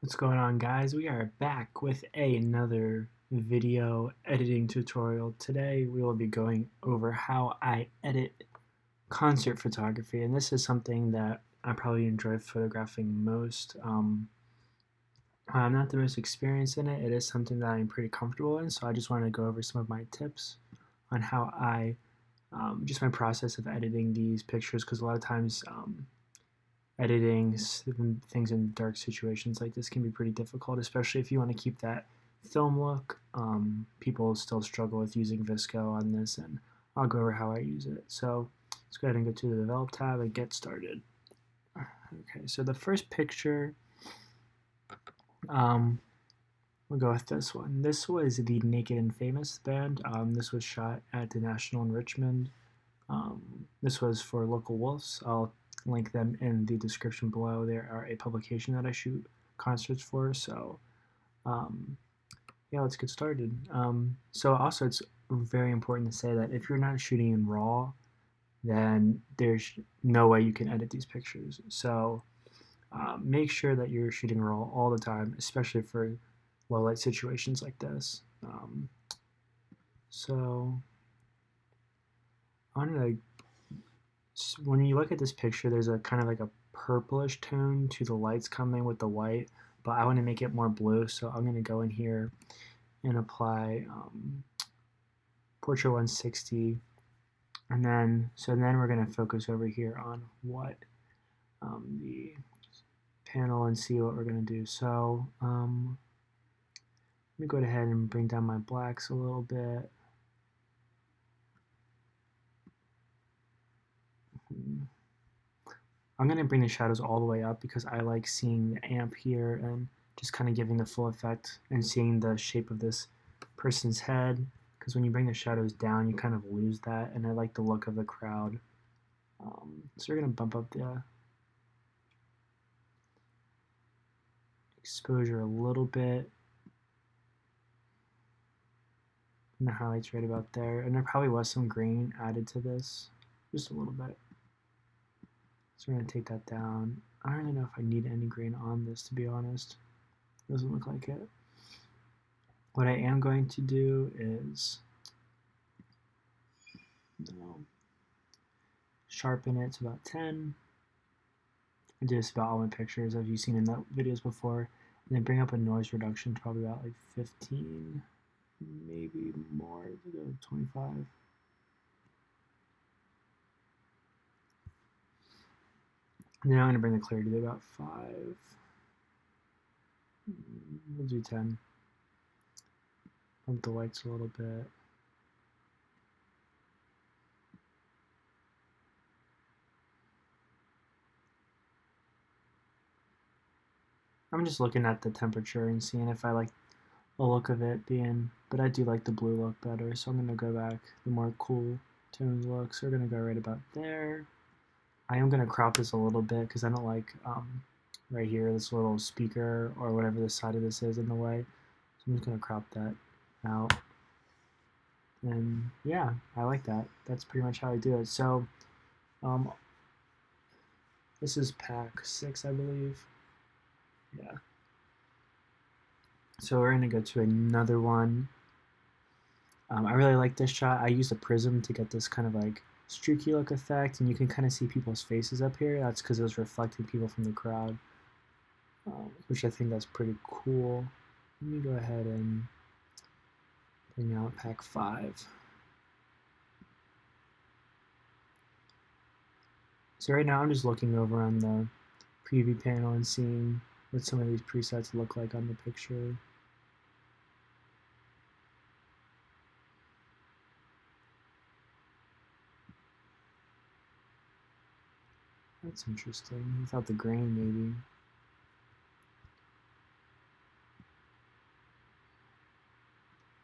What's going on, guys? We are back with another video editing tutorial. Today we will be going over how I edit concert photography, and this is something that I probably enjoy photographing most. I'm not the most experienced in it. It is something that I'm pretty comfortable in, so I just wanted to go over some of my tips on how I just my process of editing these pictures, because a lot of times editing things in dark situations like this can be pretty difficult, especially if you want to keep that film look. People still struggle with using VSCO on this, and I'll go over how I use it. So let's go ahead and go to the Develop tab and get started. Okay, so the first picture, we'll go with this one. This was the Naked and Famous band. This was shot at the National in Richmond. This was for Local Wolves. I'll link them in the description below. They are a publication that I shoot concerts for. So, yeah, let's get started. So also, it's very important to say that if you're not shooting in RAW, then there's no way you can edit these pictures. So make sure that you're shooting RAW all the time, especially for low light situations like this. So I'm gonna when you look at this picture, there's a kind of like a purplish tone to the lights coming with the white, but I want to make it more blue, so I'm going to go in here and apply Portrait 160, and then we're going to focus over here on what the panel and see what we're going to do. So let me go ahead and bring down my blacks a little bit. I'm going to bring the shadows all the way up because I like seeing the amp here and just kind of giving the full effect and seeing the shape of this person's head, because when you bring the shadows down you kind of lose that, and I like the look of the crowd. So we're going to bump up the exposure a little bit, and the highlights right about there, and there probably was some green added to this, just a little bit. So we're going to take that down. I don't really know if I need any green on this, to be honest. Doesn't look like it. What I am going to do is sharpen it to about 10. I do this about all my pictures, as you've seen in the videos before. And then bring up a noise reduction to probably about like 15, maybe more, 25. And then I'm going to bring the clarity to about 5. We'll do 10. Bump the lights a little bit. I'm just looking at the temperature and seeing if I like the look of it being, but I do like the blue look better, so I'm going to go back the more cool tones look. So we're going to go right about there. I am going to crop this a little bit because I don't like right here this little speaker or whatever the side of this is in the way. So I'm just going to crop that out. And yeah, I like that. That's pretty much how I do it. So this is pack 6, I believe. Yeah. So we're going to go to another one. I really like this shot. I used a prism to get this kind of like streaky look effect, and you can kind of see people's faces up here. That's because it was reflecting people from the crowd, which I think that's pretty cool. Let me go ahead and bring out pack 5. So right now I'm just looking over on the preview panel and seeing what some of these presets look like on the picture. That's interesting. Without the grain, maybe.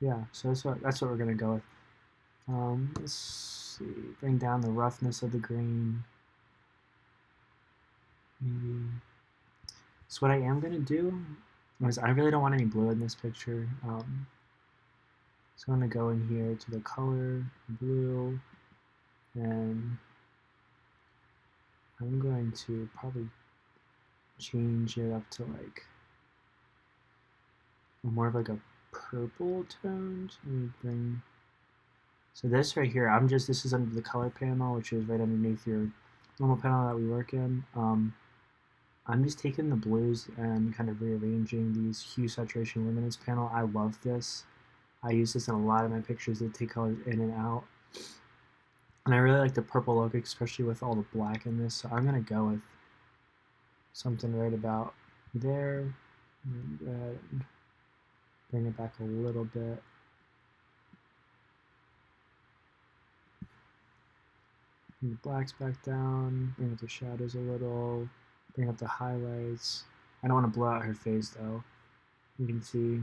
Yeah, so that's what we're gonna go with. Let's see. Bring down the roughness of the grain. Maybe. So what I am gonna do is I really don't want any blue in this picture. So I'm gonna go in here to the color, blue, and I'm going to probably change it up to like more of like a purple tone. So let me bring. So this right here, this is under the color panel, which is right underneath your normal panel that we work in. I'm just taking the blues and kind of rearranging these hue, saturation, luminance panel. I love this. I use this in a lot of my pictures that take colors in and out. And I really like the purple look, especially with all the black in this. So I'm going to go with something right about there. Go ahead and bring it back a little bit. Bring the blacks back down, bring up the shadows a little, bring up the highlights. I don't want to blow out her face though. You can see.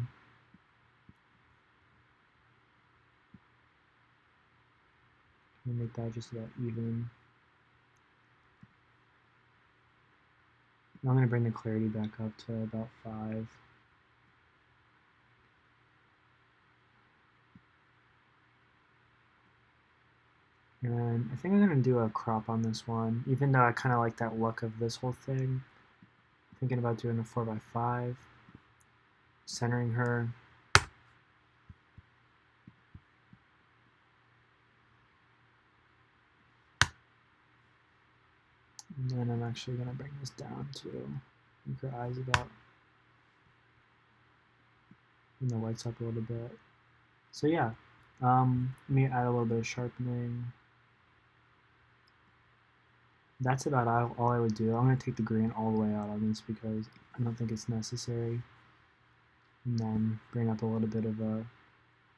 Make that just about even. I'm going to bring the clarity back up to about 5. And I think I'm going to do a crop on this one, even though I kind of like that look of this whole thing. Thinking about doing a 4x5, centering her. And then I'm actually going to bring this down to make her eyes about, and the whites up a little bit. So yeah, let me add a little bit of sharpening. That's about all I would do. I'm going to take the green all the way out on this because I don't think it's necessary. And then bring up a little bit of a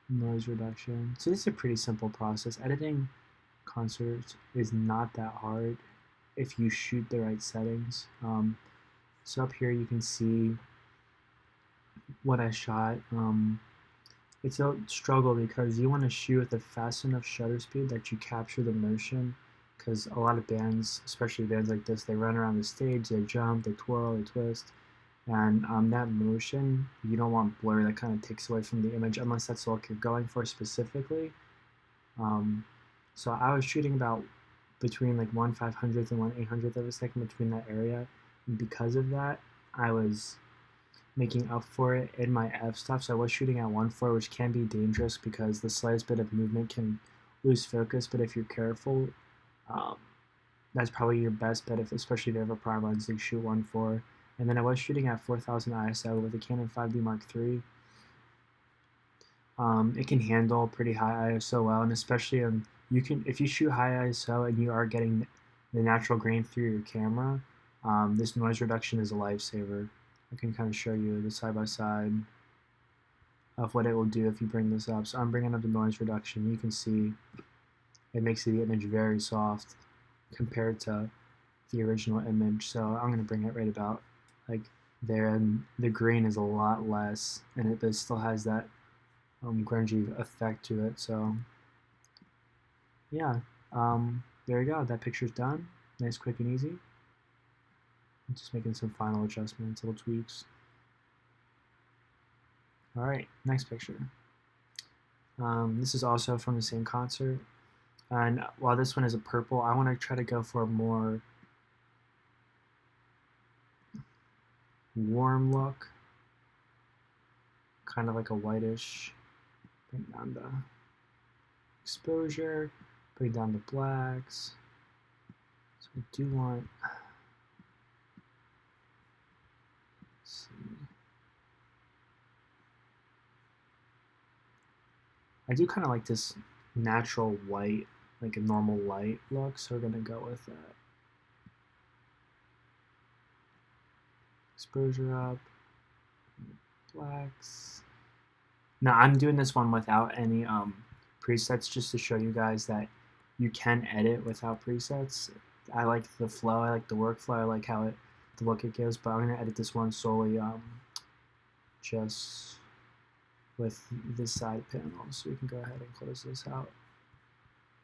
noise reduction. So this is a pretty simple process. Editing concerts is not that hard if you shoot the right settings. So up here you can see what I shot. It's a struggle because you want to shoot with a fast enough shutter speed that you capture the motion, because a lot of bands, especially bands like this, they run around the stage, they jump, they twirl, they twist, and that motion, you don't want blur. That kind of takes away from the image unless that's what you're going for specifically. So I was shooting about between like 1/500th and 1/800th of a second between that area, and because of that, I was making up for it in my f-stop. So I was shooting at 1/4, which can be dangerous because the slightest bit of movement can lose focus, but if you're careful, that's probably your best bet, especially if you have a prime lens, to shoot 1/4. And then I was shooting at 4000 ISO with a Canon 5D Mark III. It can handle pretty high ISO well, and especially if you shoot high ISO and you are getting the natural grain through your camera, this noise reduction is a lifesaver. I can kind of show you the side by side of what it will do if you bring this up. So I'm bringing up the noise reduction. You can see it makes the image very soft compared to the original image. So I'm going to bring it right about like there, and the grain is a lot less, and it still has that grungy effect to it. So yeah, there you go. That picture's done. Nice, quick, and easy. I'm just making some final adjustments, little tweaks. All right, next picture. This is also from the same concert. And while this one is a purple, I want to try to go for a more warm look. Kind of like a whitish. Bring down the exposure, bring down the blacks. So we do want, let's see. I do kind of like this natural white, like a normal light look, so we're going to go with that. Exposure up, blacks. Now I'm doing this one without any presets, just to show you guys that you can edit without presets. I like the flow, I like the workflow, I like how the look it gives, but I'm going to edit this one solely just with this side panel, so we can go ahead and close this out.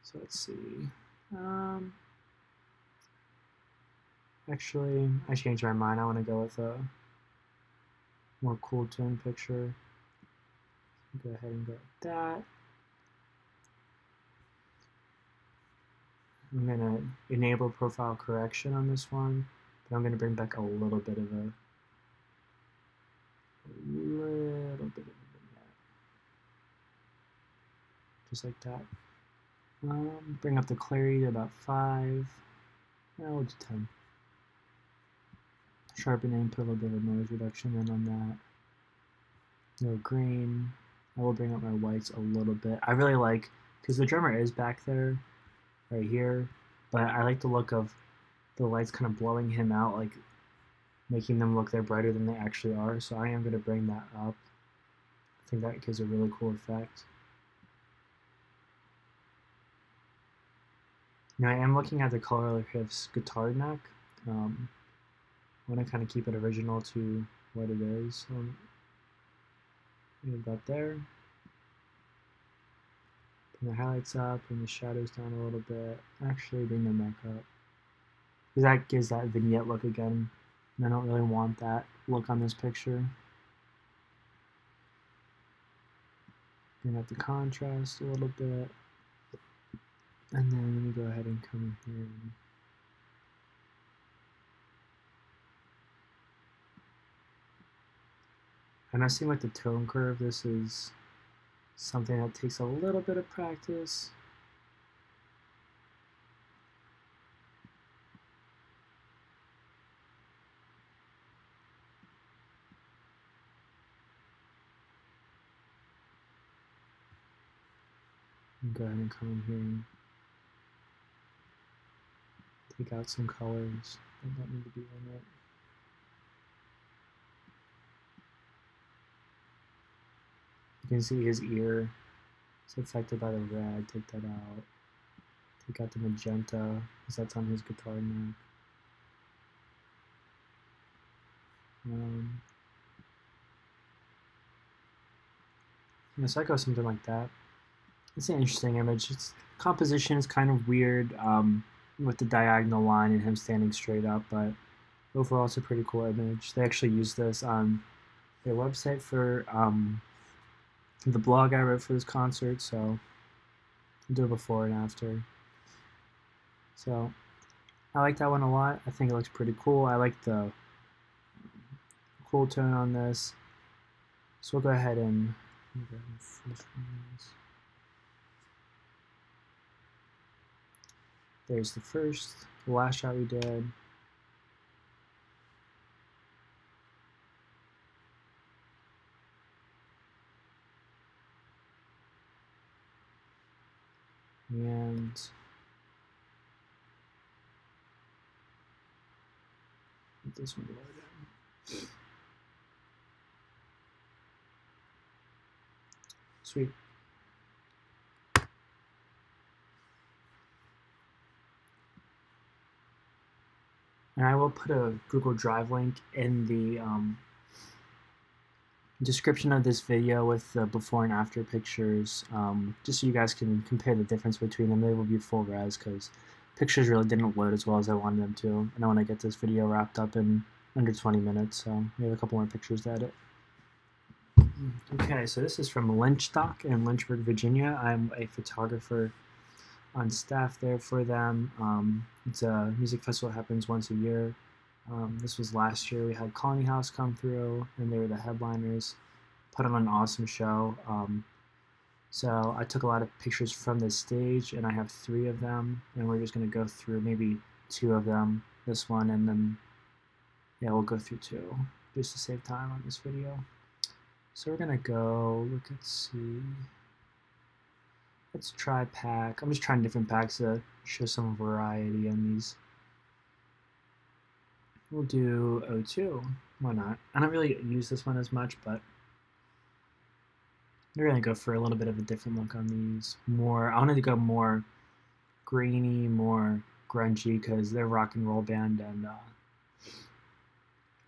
So let's see. Actually, I changed my mind. I want to go with a more cool tone picture. Go ahead and go with that. I'm going to enable profile correction on this one, but I'm going to bring back a little bit just like that. Bring up the clarity to about 5. We'll do 10. Sharpening, put a little bit of noise reduction in on that. No green. I will bring up my whites a little bit. I really like, because the drummer is back there, right here, but I like the look of the lights kind of blowing him out, like making them look they're brighter than they actually are. So I am going to bring that up. I think that gives a really cool effect. Now I am looking at the color of his guitar neck. I want to kind of keep it original to what it is. Move that there. Bring the highlights up, bring the shadows down a little bit. Actually, bring them back up. Because that gives that vignette look again. And I don't really want that look on this picture. Bring up the contrast a little bit. And then let me go ahead and come in here. I'm not seeing like the tone curve. This is something that takes a little bit of practice. Go ahead and come in here and take out some colors that don't need to be in it. You can see his ear is affected by the red. Take that out. Take out the magenta, because that's on his guitar neck. So I go something like that. It's an interesting image. Its composition is kind of weird with the diagonal line and him standing straight up, but overall it's a pretty cool image. They actually use this on their website for the blog I wrote for this concert, so I'll do it before and after. So I like that one a lot. I think it looks pretty cool. I like the cool tone on this. So we'll go ahead and there's the last shot we did. And this one down. Sweet. And I will put a Google Drive link in the description of this video with the before and after pictures, just so you guys can compare the difference between them. They will be full res because pictures really didn't load as well as I wanted them to, and I want to get this video wrapped up in under 20 minutes, so we have a couple more pictures to edit. Okay, so this is from Lynchstock in Lynchburg, Virginia. I'm a photographer on staff there for them. It's a music festival that happens once a year. This was last year. We had Colony House come through, and they were the headliners. Put on an awesome show. So I took a lot of pictures from this stage, and I have 3 of them, and we're just going to go through maybe 2 of them, this one, and then, yeah, we'll go through 2, just to save time on this video. So we're going to go, let's try pack. I'm just trying different packs to show some variety in these. We'll do O2. Why not? I don't really use this one as much, but we're going to go for a little bit of a different look on these. I wanted to go more grainy, more grungy, because they're a rock and roll band, and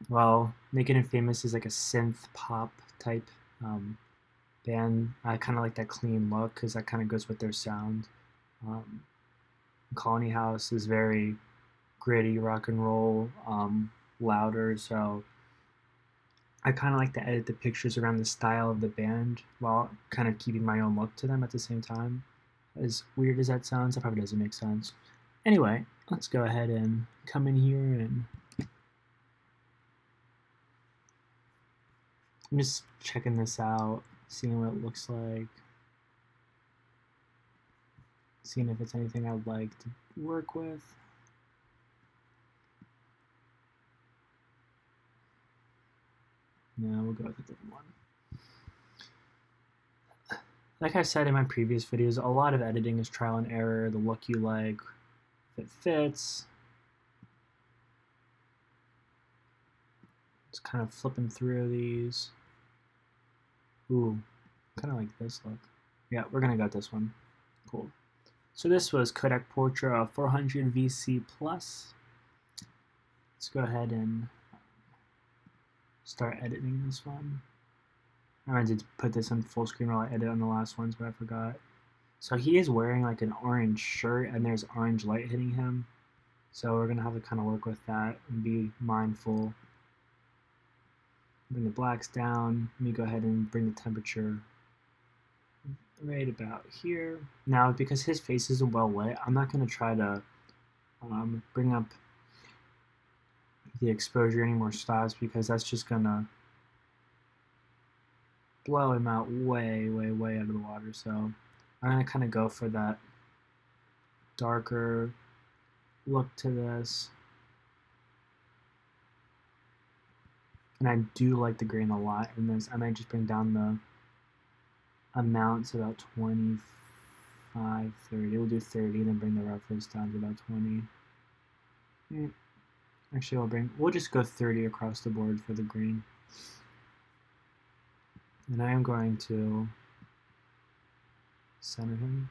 well, Naked and Famous is like a synth pop type band. I kind of like that clean look because that kind of goes with their sound. Colony House is very gritty rock and roll, louder, so I kind of like to edit the pictures around the style of the band while kind of keeping my own look to them at the same time. As weird as that sounds, that probably doesn't make sense. Anyway, let's go ahead and come in here, and I'm just checking this out, seeing what it looks like. seeing if it's anything I'd like to work with. No, we'll go with a different one. Like I said in my previous videos, a lot of editing is trial and error, the look you like, if it fits. Just kind of flipping through these. Ooh, kind of like this look. Yeah, we're gonna go with this one. Cool. So this was Kodak Portra 400 VC Plus. Let's go ahead and start editing this one. I meant to put this on full screen while I edit on the last ones, but I forgot. So he is wearing like an orange shirt and there's orange light hitting him. So we're gonna have to kind of work with that and be mindful. Bring the blacks down. Let me go ahead and bring the temperature right about here. Now, because his face isn't well lit, I'm not gonna try to bring up the exposure any more stops because that's just gonna blow him out way, way, way out of the water. So I'm gonna kind of go for that darker look to this. And I do like the grain a lot in this. I might just bring down the amount to about 25, 30. We'll do 30 and then bring the reference down to about 20. Actually, we'll just go 30 across the board for the grain. And I am going to center him.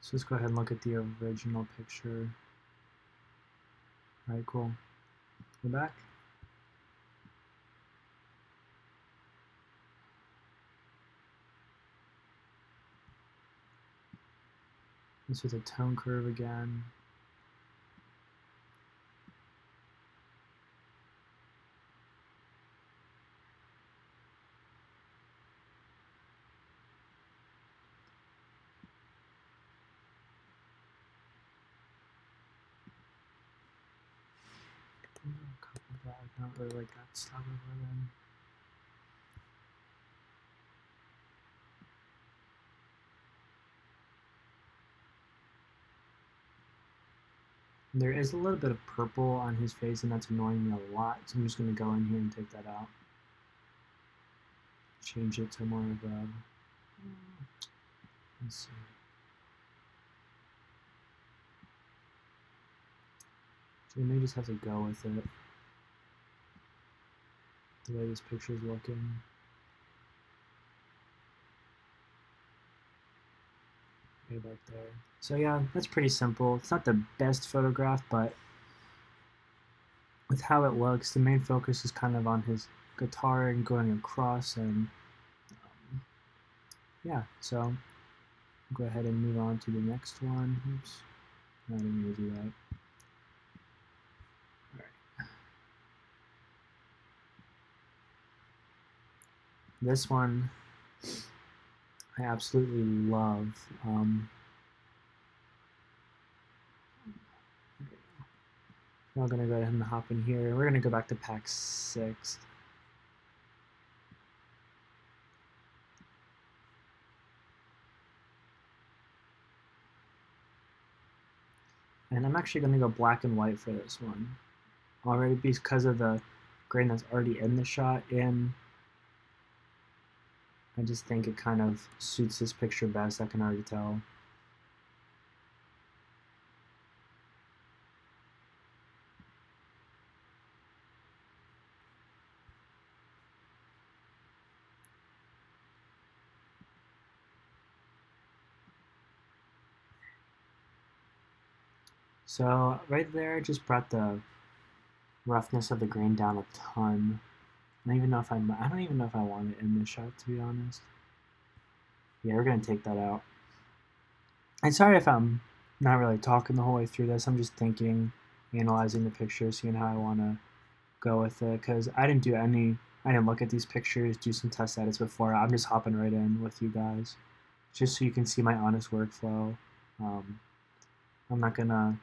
So let's go ahead and look at the original picture. All right, cool. Go back. This is a tone curve again. A couple that I don't really like that style of then. There is a little bit of purple on his face, and that's annoying me a lot, so I'm just going to go in here and take that out. Change it to more of a... Let's see. So we may just have to go with it. The way this picture is looking. Way back there. So yeah, that's pretty simple. It's not the best photograph, but with how it looks, the main focus is kind of on his guitar and going across, and yeah, so I'll go ahead and move on to the next one. Oops, I didn't mean to do that. All right. This one I absolutely love. We're going to go ahead and hop in here. We're going to go back to pack 6. And I'm actually going to go black and white for this one. Already because of the grain that's already in the shot, and I just think it kind of suits this picture best, I can already tell. So right there, I just brought the roughness of the grain down a ton. I don't even know if I want it in this shot, to be honest. Yeah, we're gonna take that out. And sorry if I'm not really talking the whole way through this. I'm just thinking, analyzing the picture, seeing how I want to go with it. Because I didn't look at these pictures, do some test edits before. I'm just hopping right in with you guys. just so you can see my honest workflow. I'm not gonna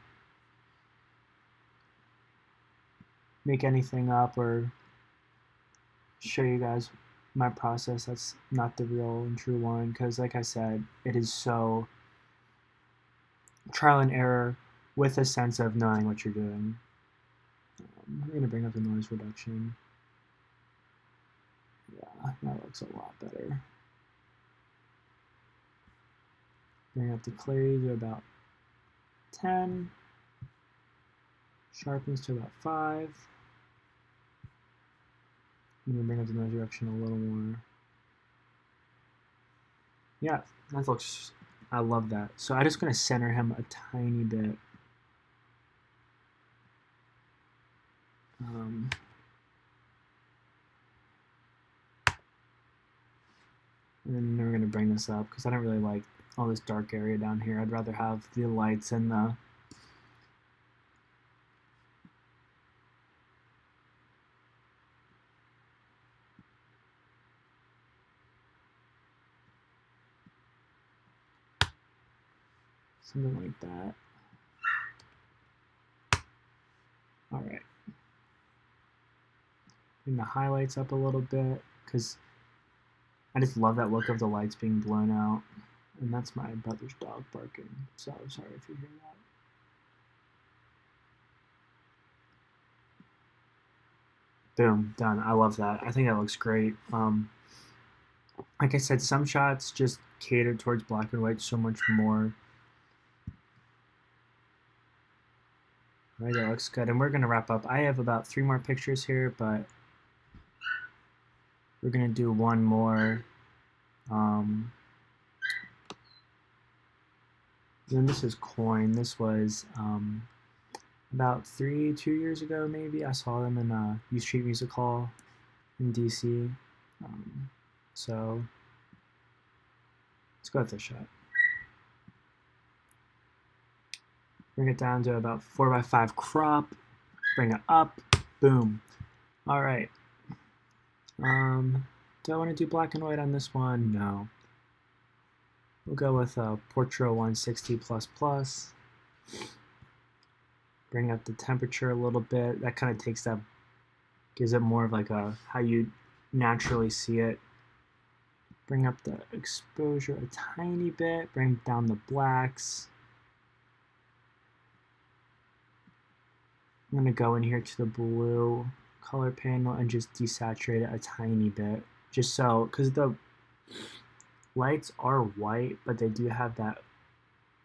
make anything up or show you guys my process. That's not the real and true one, because like I said, it is so trial and error with a sense of knowing what you're doing. I'm going to bring up the noise reduction. Yeah, that looks a lot better. Bring up the clarity to about 10. Sharpness to about 5. I'm going to bring up the noise reduction a little more. Yeah, that looks, I love that. So I'm just going to center him a tiny bit. And then we're going to bring this up because I don't really like all this dark area down here. I'd rather have the lights and the something like that. All right. Bring the highlights up a little bit because I just love that look of the lights being blown out. And that's my brother's dog barking. So sorry if you hear that. Boom, done. I love that. I think that looks great. Like I said, some shots just cater towards black and white so much more. All right, that looks good. And we're going to wrap up. I have about 3 more pictures here, but we're going to do one more. Then this is Coin. This was about 2 years ago, maybe. I saw them in a U Street Music Hall in DC. So let's go with this shot. Bring it down to about 4:5 crop. Bring it up. Boom. All right. Do I want to do black and white on this one? No. We'll go with a Portrait 160++. Bring up the temperature a little bit. That kind of takes that, gives it more of like a how you naturally see it. Bring up the exposure a tiny bit. Bring down the blacks. I'm going to go in here to the blue color panel and just desaturate it a tiny bit. Just so, because the lights are white, but they do have that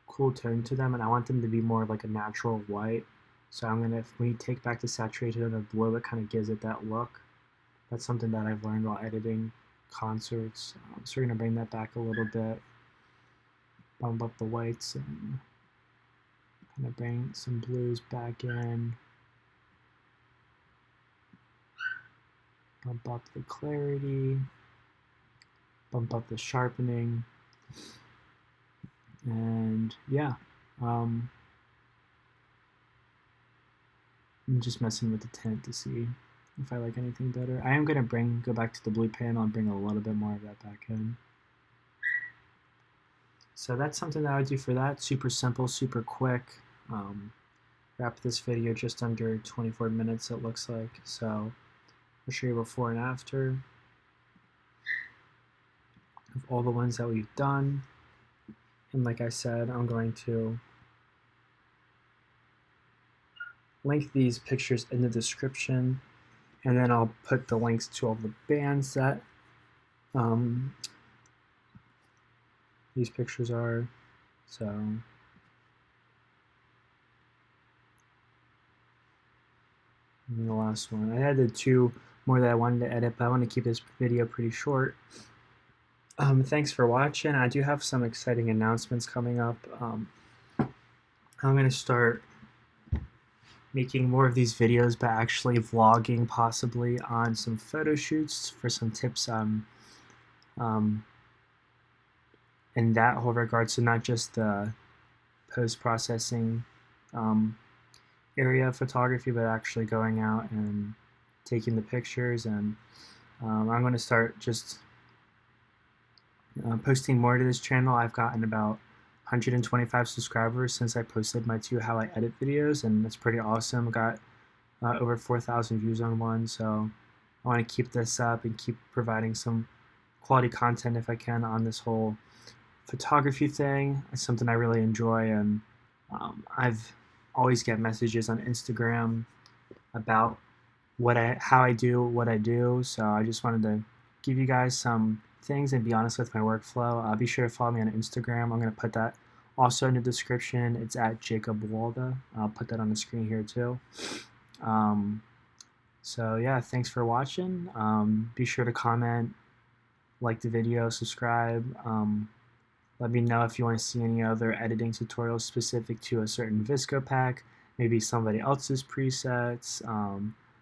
cool tone to them, and I want them to be more like a natural white. So I'm gonna, when you take back the saturation of the blue, it kind of gives it that look. That's something that I've learned while editing concerts. So we're gonna bring that back a little bit, bump up the whites, and kind of bring some blues back in. Bump up the clarity, bump up the sharpening, and yeah, I'm just messing with the tint to see if I like anything better. I am going to go back to the blue panel and bring a little bit more of that back in. So that's something that I would do for that. Super simple, super quick. Wrap this video just under 24 minutes, it looks like. So I'll show you before and after of all the ones that we've done. And like I said, I'm going to link these pictures in the description, and then I'll put the links to all the bands that these pictures are. So and the last one, I added 2 more that I wanted to edit, but I want to keep this video pretty short. Thanks for watching. I do have some exciting announcements coming up. I'm going to start making more of these videos, but actually vlogging possibly on some photo shoots for some tips in that whole regard. So not just the post-processing area of photography, but actually going out and taking the pictures. And I'm going to start just posting more to this channel. I've gotten about 125 subscribers since I posted my 2 how I edit videos, and that's pretty awesome. Got over 4,000 views on one, so I want to keep this up and keep providing some quality content if I can on this whole photography thing. It's something I really enjoy, and I've always get messages on Instagram about how I do what I do. So I just wanted to give you guys some things and be honest with my workflow. Be sure to follow me on Instagram. I'm going to put that also in the description. It's at Jacob Walda. I'll put that on the screen here too. So yeah, thanks for watching. Be sure to comment, like the video, subscribe. Let me know if you want to see any other editing tutorials specific to a certain VSCO pack, maybe somebody else's presets,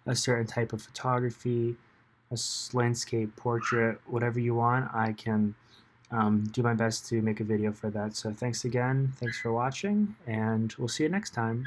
a certain type of photography, a landscape, portrait, whatever you want. I can do my best to make a video for that. So thanks again, thanks for watching, and we'll see you next time.